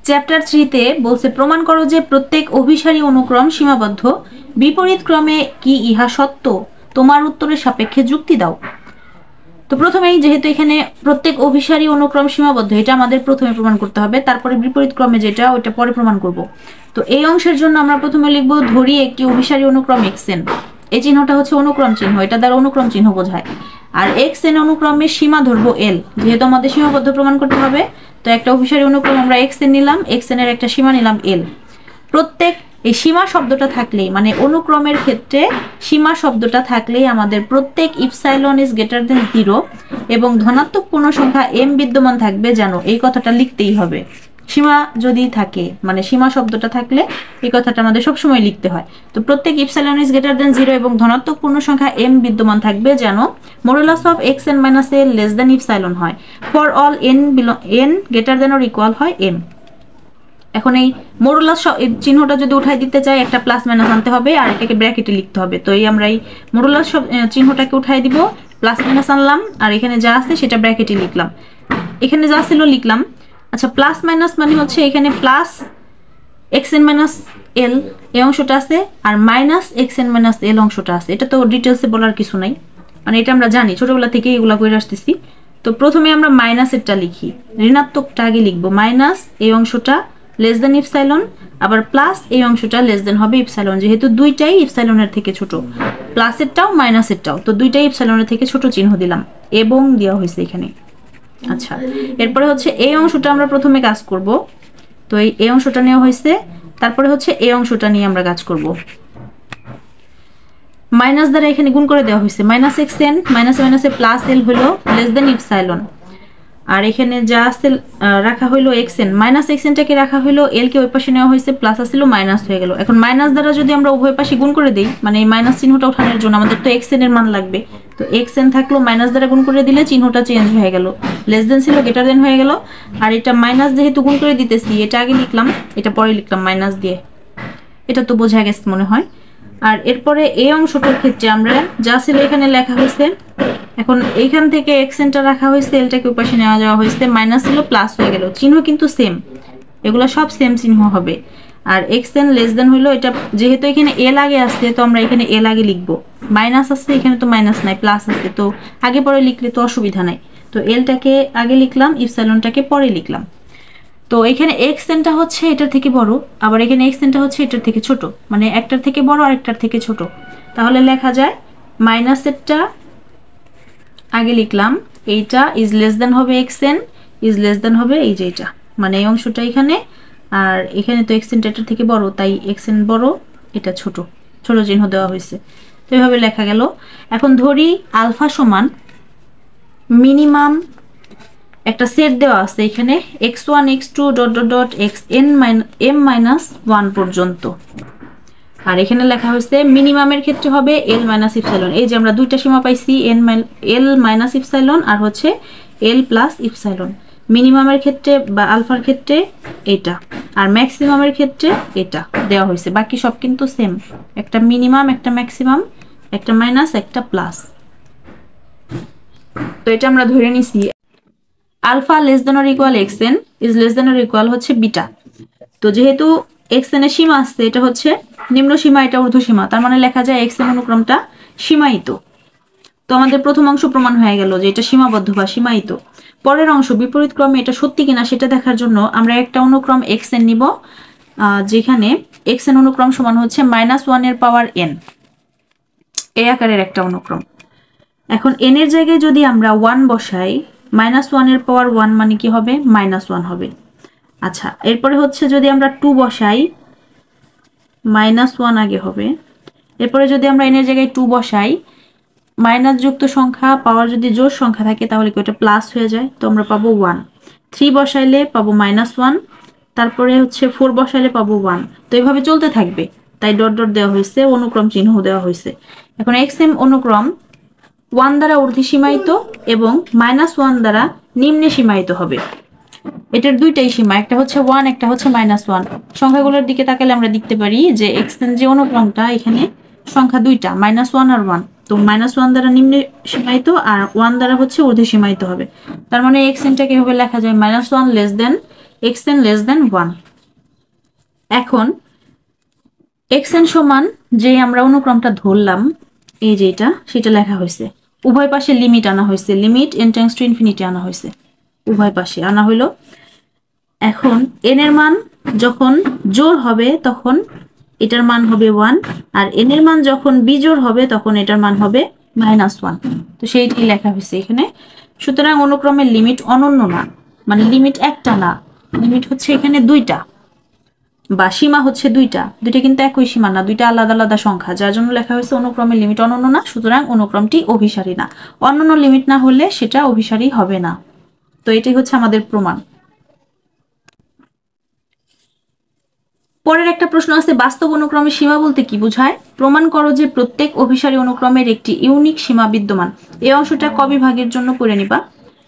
Chapter 3 তে বলছে প্রমাণ করো যে প্রত্যেক অভিসারী অনুক্রম সীমাবদ্ধ, বিপরীত ক্রমে কি ইহা সত্য, তোমার উত্তরের সাপেক্ষে যুক্তি দাও। তো প্রথমেই যেহেতু এখানে প্রত্যেক অভিসারী অনুক্রম সীমাবদ্ধ, এটা আমাদের প্রথমে প্রমাণ করতে হবে, তারপরে বিপরীত ক্রমে যেটা ওইটা পরে প্রমাণ করব। তো এই অংশের জন্য আমরা প্রথমে লিখব ধরি একটি অভিসারী অনুক্রম xn। এই চিহ্নটা হচ্ছে অনুক্রম চিহ্ন, এটা দ্বারা অনুক্রম চিহ্ন বোঝায়। আর xn অনুক্রমের সীমা ধরবো l, যেহেতু আমাদের সীমাবদ্ধ প্রমাণ করতে হবে। তো একটা অভিসারী অনুক্রম আমরা xn নিলাম, xn এর একটা সীমা নিলাম l। প্রত্যেক এই সীমা শব্দটা থাকলেই, মানে অনুক্রমের ক্ষেত্রে সীমা শব্দটা থাকলেই আমাদের প্রত্যেক ইপসাইলন ইজ গ্রেটার দেন 0 এবং ধনাত্মক পূর্ণ সংখ্যা m বিদ্যমান থাকবে যেন, এই কথাটা লিখতেই হবে। সীমা যদি থাকে, মানে সীমা শব্দটা থাকলে এই কথাটা আমাদের সবসময় লিখতে হয়। তো প্রত্যেক ইপসাইলন ইজ গ্রেটার দেন 0 এবং ধনাত্মক পূর্ণ সংখ্যা m বিদ্যমান থাকবে যেন modulus of xn minus a less than epsilon হয়, for all n greater than or equal হয় m। এখন এই মডুলাস চিহ্নটা যদি উঠাই দিতে চাই, একটা প্লাস মাইনাস আনতে হবে আর এটাকে ব্র্যাকেটে লিখতে হবে। তো এই আমরা এই মডুলাস চিহ্নটাকে উঠাই দিব, প্লাস মাইনাস আনলাম আর এখানে যা আছে সেটা ব্র্যাকেটে লিখলাম, এখানে যা ছিল লিখলাম। আচ্ছা, প্লাস মাইনাস মানে হচ্ছে এখানে প্লাস xn মাইনাস l এই অংশটা আছে আর মাইনাস xn মাইনাস l অংশটা আছে। এটা তো ডিটেলসে বলার কিছু নাই, মানে এটা আমরা জানি ছোটবেলা থেকে এগুলা করে আসতেছি। তো প্রথমে আমরা মাইনাসেরটা লিখি, ঋণাত্মকটা আগে লিখবো, মাইনাস এই অংশটা লেস দেন ইপসাইলন, আবার প্লাস এই অংশটা লেস দেন হবে ইপসাইলন, যেহেতু দুইটাই ইপসাইলনের থেকে ছোট, প্লাসেরটাও মাইনাসেরটাও, তো দুইটাই ইপসাইলনের থেকে ছোট চিহ্ন দিলাম এবং দেওয়া হয়েছে এখানে। আচ্ছা, এরপরে হচ্ছে এই অংশটা আমরা প্রথমে কাজ করব। তো এই অংশটা নেওয়া হয়েছে, তারপরে হচ্ছে এই অংশটা নিয়ে আমরা কাজ করব। মাইনাস দ্বারা এখানে গুণ করে দেওয়া হয়েছে, মাইনাস xn মাইনাসে মাইনাসে প্লাস l হলো লেস দেন ইপসাইলন, আর এখানে যা আছে রাখা হইলো xn, মাইনাস xnটাকে রাখা হইলো, l কে ওই পাশে নেওয়া হয়েছে, প্লাস আসছিল মাইনাস হয়ে গেল। এখন মাইনাস দ্বারা যদি আমরা উভয় পাশে গুণ করে দেই, মানে এই মাইনাস চিহ্নটা ওঠানোর জন্য আমাদের তো xn এর মান লাগবে, তো xn থাকলো মাইনাস দ্বারা গুণ করে দিলে চিহ্নটা চেঞ্জ হয়ে গেল, লেস দেন ছিল গ্রেটার দেন হয়ে গেল। আর এটা মাইনাস যেহেতু গুণ করে দিতেছি, এটা আগে লিখলাম এটা পরে লিখলাম মাইনাস দিয়ে, এটা তো বোঝা গেছে মনে হয়। আর এরপরে এই অংশটার ক্ষেত্রে আমরা যা ছিল এখানে লেখা হয়েছে, এখন এইখান থেকে xnটা রাখা হয়েছে, lটাকে উপাশে নেওয়া যাওয়া হয়েছে, মাইনাস ছিল প্লাস হয়ে গেল, চিহ্ন কিন্তু সেম, এগুলো সব সেম চিহ্ন হবে। আর xn লেস দেন হইলো, এটা যেহেতু এখানে l আগে আসছে তো আমরা এখানে l আগে লিখবো, মাইনাস আসছে এখানে তো মাইনাস নাই প্লাস আসছে, তো আগে পরে লিখলে তো অসুবিধা নাই। তো lটাকে আগে লিখলাম, ইপসাইলনটাকে পরে লিখলাম। তো এখানে xnটা হচ্ছে এটার থেকে বড়, আবার এখানে xnটা হচ্ছে এটার থেকে ছোট, মানে একটার থেকে বড় আর একটার থেকে ছোট। তাহলে লেখা যায় মাইনাসেরটা আগে লিখলাম, এইটা ইজ লেস দেন হবে xn, ইজ লেস দেন হবে এই যে এটা, মানে এই অংশটা এখানে, আর এখানে তো xnটা এটার থেকে বড়, তাই xn বড় এটা ছোট, ছোট চিহ্ন দেওয়া হয়েছে। তো এইভাবে লেখা গেল। এখন ধরি আলফা সমান মিনিমাম একটা সেট দেওয়া আছে এখানে x1 x2 dot dot dot xn m minus 1 পর্যন্ত, আর এখানে লেখা হয়েছে মিনিমামের ক্ষেত্রে হবে l মাইনাস ইপসাইলন। এই যে আমরা দুইটা সীমা পাইছি, l মাইনাস ইপসাইলন আর হচ্ছে l প্লাস ইপসাইলন। মিনিমামের ক্ষেত্রে বা আলফার ক্ষেত্রে এটা, আর ম্যাক্সিমামের ক্ষেত্রে এটা দেওয়া হয়েছে, বাকি সব কিন্তু সেম, একটা মিনিমাম একটা ম্যাক্সিমাম, একটা মাইনাস একটা প্লাস। তো এটা আমরা ধরে নিছি alpha less than or equal xn is less than or equal হচ্ছে বিটা। তো যেহেতু xn এর সীমা আসছে, এটা হচ্ছে নিম্ন সীমা এটা ঊর্ধ্ব সীমা, তার মানে লেখা যায় xn অনুক্রমটা সীমায়িত। তো আমাদের প্রথম অংশ প্রমাণ হয়ে গেল যে এটা সীমাবদ্ধ বা সীমায়িত। পরের অংশ বিপরীত ক্রমে এটা সত্যি কিনা সেটা দেখার জন্য আমরা একটা অনুক্রম xn নিব, যেখানে xn অনুক্রম সমান হচ্ছে -1 এর পাওয়ার n, এই আকারের একটা অনুক্রম। এখন n এর জায়গায় যদি আমরা 1 বসাই, -1 এর পাওয়ার 1 মানে কি হবে, -1 হবে। আচ্ছা, এরপরে হচ্ছে যদি আমরা 2 বসাই, -1 আগে হবে। এরপরে যদি আমরা n এর জায়গায় 2 বসাই, মাইনাস যুক্ত সংখ্যা পাওয়ার যদি জোড় সংখ্যা থাকে তাহলে কি ওটা প্লাস হয়ে যায়, তো আমরা পাবো 1। 3 বসাইলে পাবো -1, তারপরে হচ্ছে 4 বসাইলে পাবো 1। তো এইভাবে চলতে থাকবে, তাই ডট ডট দেওয়া হয়েছে, অনুক্রম চিহ্ন দেওয়া হয়েছে। এখন xm অনুক্রম 1 দ্বারা ঊর্ধ্বে সীমায়িত এবং -1 দ্বারা নিম্নে সীমায়িত হবে। এটার দুইটাই সীমা, একটা হচ্ছে 1 একটা হচ্ছে -1। সংখ্যাগুলোর দিকে তাকালে আমরা দেখতে পারি যে xn যে অনুক্রমটা এখানে সংখ্যা দুইটা, -1 আর 1। তো -1 দ্বারা নিম্নে সীমায়িত আর 1 দ্বারা হচ্ছে ঊর্ধ্বে সীমায়িত হবে। তার মানে xnটাকে এভাবে লেখা যায় -1 less than xn less than 1। এখন xn সমান যে আমরা অনুক্রমটা ধরলাম এই যে এটা সেটা লেখা হয়েছে, উভয় পাশে লিমিট আনা হয়েছে, limit n tends to infinity আনা হয়েছে, উভয় পাশে আনা হইলো। এখন n এর মান যখন জোড় হবে তখন এটার মান হবে 1, আর n এর মান যখন বিজোড় হবে তখন এটার মান হবে -1। তো সেইটাই লেখা হয়েছে এখানে। সুতরাং অনুক্রমের লিমিট অনন্য না, মানে লিমিট একটা না, লিমিট হচ্ছে এখানে দুইটা, বা সীমা হচ্ছে দুইটা কিন্তু একই সীমা না, দুইটা আলাদা আলাদা সংখ্যা, যার জন্য লেখা হয়েছে অনুক্রমের লিমিট অনন্য না, সুতরাং অনুক্রমটি অভিসারী না। অনন্য লিমিট না হলে সেটা অভিসারী হবে না। তো এটাই হচ্ছে আমাদের প্রমাণ। পরের একটা প্রশ্ন আছে, বাস্তব অনুক্রমের সীমা বলতে কি বোঝায়? প্রমাণ করো যে প্রত্যেক অভিসারী অনুক্রমের একটি ইউনিক সীমা বিদ্যমান। এই অংশটা ক বিভাগের জন্য করে নিবা।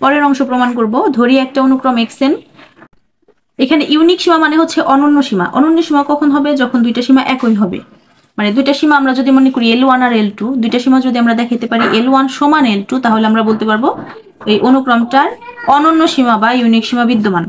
পরের অংশ প্রমাণ করব। ধরি একটা অনুক্রম xn, এখানে ইউনিক সীমা মানে হচ্ছে অনন্য সীমা। অনন্য সীমা কখন হবে? যখন দুইটা সীমা একই হবে। মানে দুইটা সীমা আমরা যদি মনে করি L1 আর L2, দুইটা সীমা যদি আমরা দেখাতে পারি L1 সমান L2, তাহলে আমরা বলতে পারবো এই অনুক্রমটার অনন্য সীমা বা ইউনিক সীমা বিদ্যমান।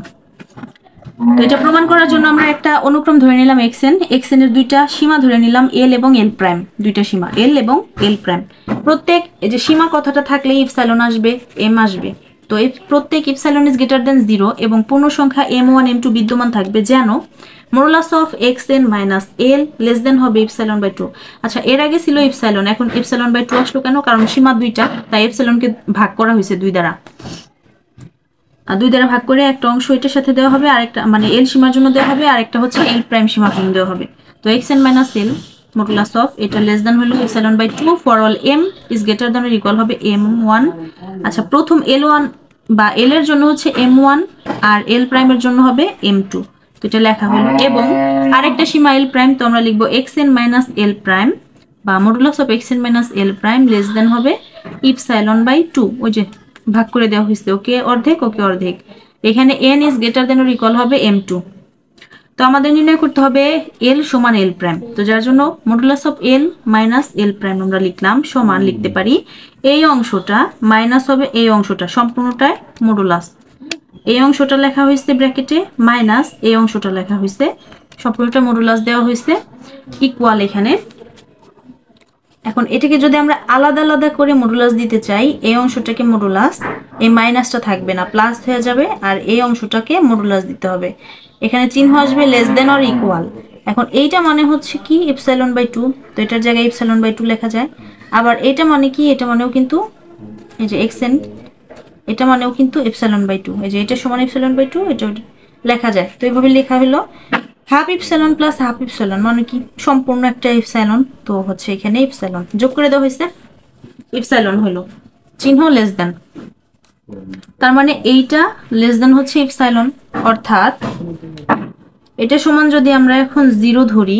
তো এটা প্রমাণ করার জন্য আমরা একটা অনুক্রম ধরে নিলাম xn, xn এর দুইটা সীমা ধরে নিলাম L এবং L প্রাইম, দুইটা সীমা L এবং L প্রাইম। প্রত্যেক এই যে সীমা কথাটা থাকলে ইপসাইলন আসবে, m আসবে। তো এই প্রত্যেক ইপসাইলন ইজ গ্রেটার দেন 0 এবং পূর্ণ সংখ্যা m1 m2 বিদ্যমান থাকবে, যেন modulus of xn minus l less than হবে ইপসাইলন বাই 2। আচ্ছা, এর আগে ছিল ইপসাইলন, এখন ইপসাইলন বাই 2 আসলো কেন? কারণ সীমা দুইটা, তাই ইপসাইলনকে ভাগ করা হয়েছে দুই দ্বারা। দুই দ্বারা ভাগ করে একটা অংশ এটার সাথে দেওয়া হবে, আরেকটা মানে এল সীমার জন্য দেওয়া হবে, আরেকটা হচ্ছে এল প্রাইম সীমার জন্য দেওয়া হবে। তো xn minus L modulus of এটা লেস দেন হলো epsilon by 2 for all m is greater than or equal হবে m1। আচ্ছা, প্রথম l1 বা l এর জন্য হচ্ছে m1 আর l প্রাইমের জন্য হবে m2। তো এটা লেখা হলো, এবং আরেকটা সীমা l প্রাইম, তো আমরা লিখবো xn মাইনাস l প্রাইম বা modulus of xn minus l prime less than হবে ইপসাইলন বাই 2। ওই যে ভাগ করে দেওয়া হয়েছে, ওকে অর্ধেক ওকে অর্ধেক। এখানে n is greater than or equal হবে m2। তো আমাদের নির্ণয় করতে হবে l সমান l প্রাইম। তো যার জন্য modulus of l minus l prime আমরা লিখলাম, সমান লিখতে পারি এই অংশটা মাইনাস হবে এই অংশটা, সম্পূর্ণটাই মডুলাস। এই অংশটা লেখা হয়েছে ব্র্যাকেটে মাইনাস এই অংশটা লেখা হয়েছে, সম্পূর্ণটা মডুলাস দেওয়া হয়েছে ইকুয়াল এখানে। এখন এটাকে যদি আমরা আলাদা আলাদা করে মডুলাস দিতে চাই, এই অংশটাকে মডুলাস, এই মাইনাসটা থাকবে না, প্লাস হয়ে যাবে, আর এই অংশটাকে মডুলাস দিতে হবে। এখানে চিহ্ন আসবে লেস দেন অর ইকুয়াল। এখন এইটা মানে হচ্ছে কি ইপসাইলন বাই 2, তো এটার জায়গায় ইপসাইলন বাই 2 লেখা যায়। আবার এটা মানে কি, এটা মানেও কিন্তু এই যে xn, এটা মানেও কিন্তু ইপসাইলন বাই 2, এই যে এটা সমান ইপসাইলন বাই 2, এটা লেখা যায়। তো এইভাবে লেখা হলো half epsilon plus half epsilon মানে কি সম্পূর্ণ একটা ইপসাইলন। তো হচ্ছে এখানে ইপসাইলন যোগ করে দেওয়া হয়েছে, ইপসাইলন হলো চিহ্ন লেস দেন, তার মানে এইটা লেস দেন হচ্ছে ইপসাইলন, অর্থাৎ এটা সমান যদি আমরা এখন 0 ধরি,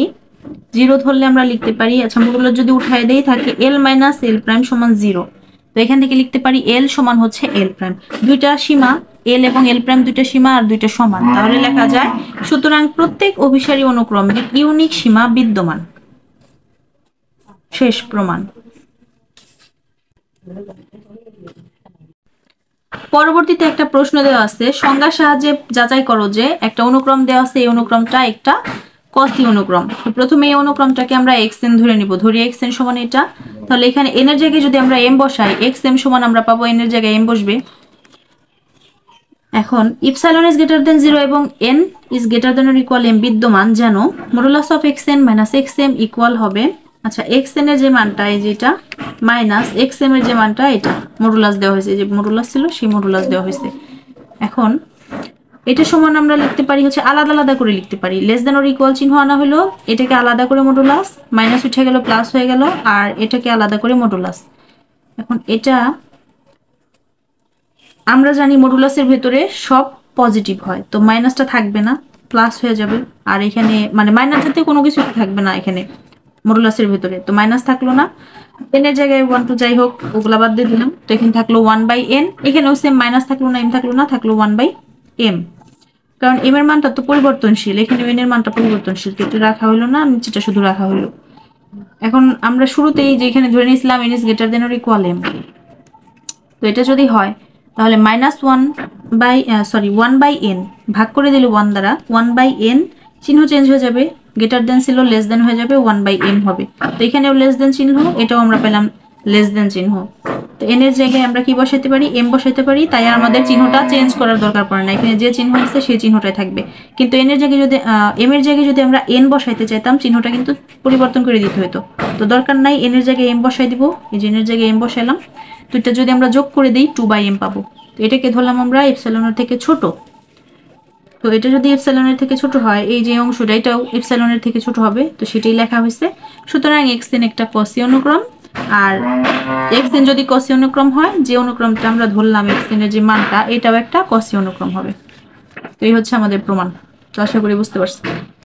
0 ধরলে আমরা লিখতে পারি, আচ্ছা মডুলাস যদি উঠায় দেই থাকে l মাইনাস l প্রাইম সমান 0। তো এখান থেকে লিখতে পারি l সমান হচ্ছে l প্রাইম, দুইটা সীমা l এবং l প্রাইম দুইটা সীমা আর দুইটা সমান, তাহলে লেখা যায় সুতরাং প্রত্যেক অভিসারী অনুক্রমে ইউনিক সীমা বিদ্যমান। শেষ প্রমাণ। পরবর্তীতে একটা প্রশ্ন দেওয়া আছে, সংজ্ঞার সাহায্যে যাচাই করো যে একটা অনুক্রম দেওয়া আছে, এই অনুক্রমটা একটা কসি অনুক্রম। তো প্রথমে এই অনুক্রমটাকে আমরা xn ধরে নিব, ধরি xn সমান এটা, তাহলে এখানে n এর জায়গায় যদি আমরা m বসাই xm সমান আমরা পাবো n এর জায়গায় m বসবে। এখন ইপসাইলন ইজ গ্রেটার দেন 0 এবং n is greater than or equal m বিদ্যমান, যেন modulus of xn minus xm equal হবে, আচ্ছা xn এর যে মানটা এই যেটা মাইনাস xm এর যে মানটা এটা মডুলাস দেওয়া হয়েছে, যে মডুলাস ছিল সেই মডুলাস দেওয়া হয়েছে। এখন এটা সমান আমরা লিখতে পারি হচ্ছে আলাদা আলাদা করে লিখতে পারি, লেস দেন অর ইকুয়াল চিহ্ন আনা হলো, এটাকে আলাদা করে মডুলাস, মাইনাস উঠে গেল প্লাস হয়ে গেল, আর এটাকে আলাদা করে মডুলাস। এখন এটা আমরা জানি মডুলাসের ভেতরে সব পজিটিভ হয়, তো মাইনাসটা থাকবে না, প্লাস হয়ে যাবে, আর এখানে মানে মাইনাস জাতীয় কোনো কিছু থাকবে না এখানে মডুলাসের ভেতরে, তো মাইনাস থাকলো না, n এর জায়গায় 1 2 যাই হোক ওগুলা বাদ দিয়ে দিলাম, তো এখানে থাকলো 1/n, এখানেও সেম মাইনাস থাকলো না, m থাকলো না, থাকলো 1/m, কারণ m এর মানটা তো পরিবর্তনশীল, এখানে n এর মানটা পরিবর্তনশীল, তো এটা রাখা হলো না, নিচেটা শুধু রাখা হলো। এখন আমরা শুরুতেই যে এখানে ধরে নিয়েছিলাম n is greater than or equal m, তো এটা যদি হয় তাহলে -1 বাই সরি 1/n ভাগ করে দিলে 1 দ্বারা 1/n চিহ্ন চেঞ্জ হয়ে যাবে, গ্রেটার দেন ছিল লেস দেন হয়ে যাবে, 1/m হবে। তো এখানেও লেস দেন চিহ্ন, এটাও আমরা পেলাম লেস দেন চিহ্ন। তো n এর জায়গায় আমরা কি বসাইতে পারি, m বসাইতে পারি, তাই আর আমাদের চিহ্নটা চেঞ্জ করার দরকার পড়ে না, এখানে যে চিহ্ন আছে সেই চিহ্নটাই থাকবে। কিন্তু n এর জায়গায় যদি m এর জায়গায় যদি আমরা n বসাইতে চাইতাম চিহ্নটা কিন্তু পরিবর্তন করে দিতে হতো, তো দরকার নাই, n এর জায়গায় m বসাই দিব, এই যে n এর জায়গায় m বসাইলাম। তো এটা যদি আমরা যোগ করে দিই 2/m পাবো। তো এটাকে ধরলাম আমরা এপসাইলনের থেকে ছোট। তো এটা যদি এপসাইলনের থেকে ছোট হয়, এই যে অংশটা এটাও এপসাইলনের থেকে ছোট হবে, তো সেটাই লেখা হয়েছে। সুতরাং xn একটা কসি অনুক্রম, আর xn যদি কসি অনুক্রম হয়, যে অনুক্রমটা আমরা ধরলাম xn এর যে মানটা, এটাও একটা কসি অনুক্রম হবে। তো এই হচ্ছে আমাদের প্রমাণ। তো আশা করি বুঝতে পারছি।